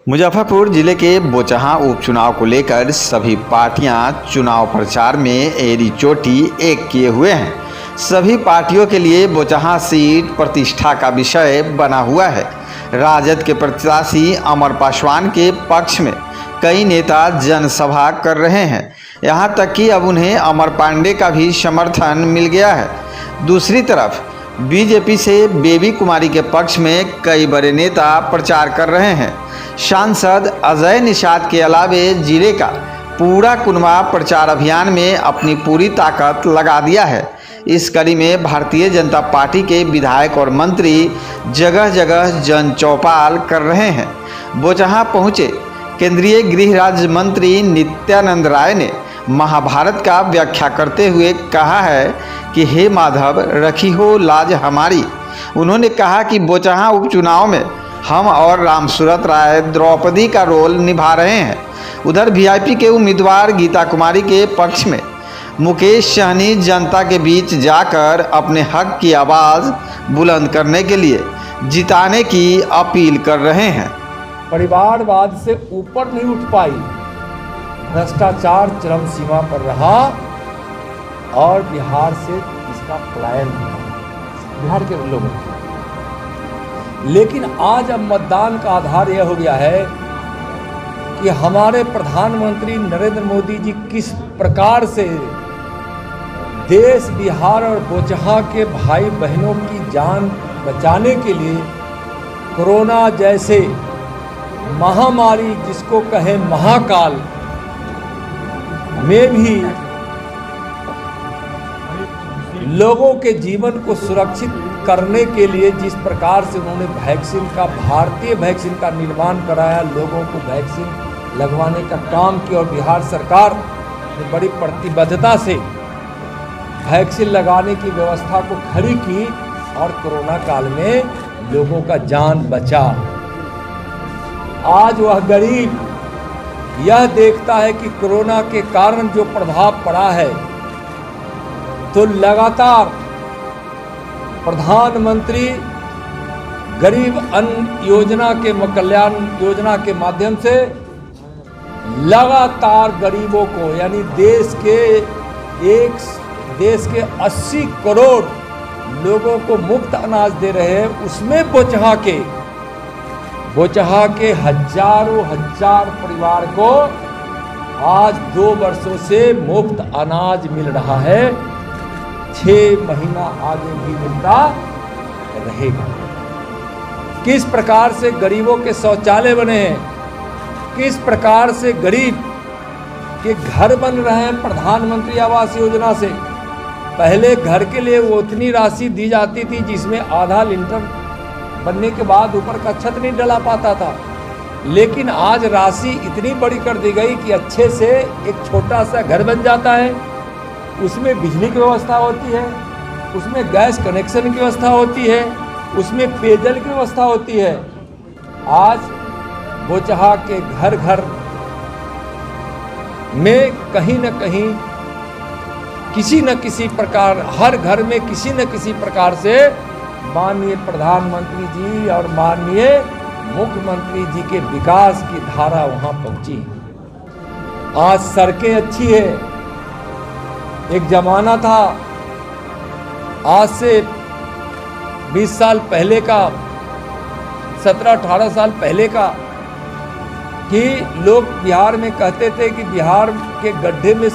मुजफ्फरपुर जिले के बोचहां उपचुनाव को लेकर सभी पार्टियां चुनाव प्रचार में एड़ी चोटी एक किए हुए हैं। सभी पार्टियों के लिए बोचहां सीट प्रतिष्ठा का विषय बना हुआ है। राजद के प्रत्याशी अमर पासवान के पक्ष में कई नेता जनसभा कर रहे हैं। यहां तक कि अब उन्हें अमर पांडे का भी समर्थन मिल गया है। दूसरी तरफ बीजेपी से बेबी कुमारी के पक्ष में कई बड़े नेता प्रचार कर रहे हैं। सांसद अजय निषाद के अलावे जिले का पूरा कुनबा प्रचार अभियान में अपनी पूरी ताकत लगा दिया है। इस कड़ी में भारतीय जनता पार्टी के विधायक और मंत्री जगह जगह जन चौपाल कर रहे हैं। बोचहां पहुंचे केंद्रीय गृह राज्य मंत्री नित्यानंद राय ने महाभारत का व्याख्या करते हुए कहा है कि हे माधव रखी हो लाज हमारी। उन्होंने कहा कि बोचहां उपचुनाव में हम और रामसूरत राय द्रौपदी का रोल निभा रहे हैं। उधर वीआईपी के उम्मीदवार गीता कुमारी के पक्ष में मुकेश सहनी जनता के बीच जाकर अपने हक की आवाज़ बुलंद करने के लिए जिताने की अपील कर रहे हैं। परिवारवाद से ऊपर नहीं उठ पाई, भ्रष्टाचार चरम सीमा पर रहा और बिहार से इसका पलायन हुआ, बिहार के लोगों का। लेकिन आज अब मतदान का आधार यह हो गया है कि हमारे प्रधानमंत्री नरेंद्र मोदी जी किस प्रकार से देश, बिहार और बोचहां के भाई बहनों की जान बचाने के लिए कोरोना जैसे महामारी, जिसको कहे महाकाल, में भी लोगों के जीवन को सुरक्षित करने के लिए जिस प्रकार से उन्होंने वैक्सीन का, भारतीय वैक्सीन का निर्माण कराया, लोगों को वैक्सीन लगवाने का काम किया और बिहार सरकार ने बड़ी प्रतिबद्धता से वैक्सीन लगाने की व्यवस्था को खड़ी की और कोरोना काल में लोगों का जान बचा। आज वह गरीब यह देखता है कि कोरोना के कारण जो प्रभाव पड़ा है, तो लगातार प्रधानमंत्री गरीब अन्न योजना के कल्याण योजना के माध्यम से लगातार गरीबों को, यानी देश के 80 करोड़ लोगों को मुफ्त अनाज दे रहे हैं। उसमें बोचहां के हजारों हजार परिवार को आज 2 वर्षों से मुफ्त अनाज मिल रहा है। 6 महीना आगे भी मिलता रहेगा। किस प्रकार से गरीबों के शौचालय बने हैं, किस प्रकार से गरीब के घर बन रहे हैं प्रधानमंत्री आवास योजना से। पहले घर के लिए वो उतनी राशि दी जाती थी जिसमें आधा लिंटर बनने के बाद ऊपर का छत नहीं डला पाता था, लेकिन आज राशि इतनी बड़ी कर दी गई कि अच्छे से एक छोटा सा घर बन जाता है। उसमें बिजली की व्यवस्था होती है, उसमें गैस कनेक्शन की व्यवस्था होती है, उसमें पेयजल की व्यवस्था होती है। आज बोचहां के घर घर में कहीं न कहीं किसी न किसी प्रकार, हर घर में किसी न किसी प्रकार से माननीय प्रधानमंत्री जी और माननीय मुख्यमंत्री जी के विकास की धारा वहां पहुंची। आज सड़कें अच्छी है। एक जमाना था आज से 20 साल पहले का, 17-18 साल पहले का, कि लोग बिहार में कहते थे कि बिहार के गड्ढे में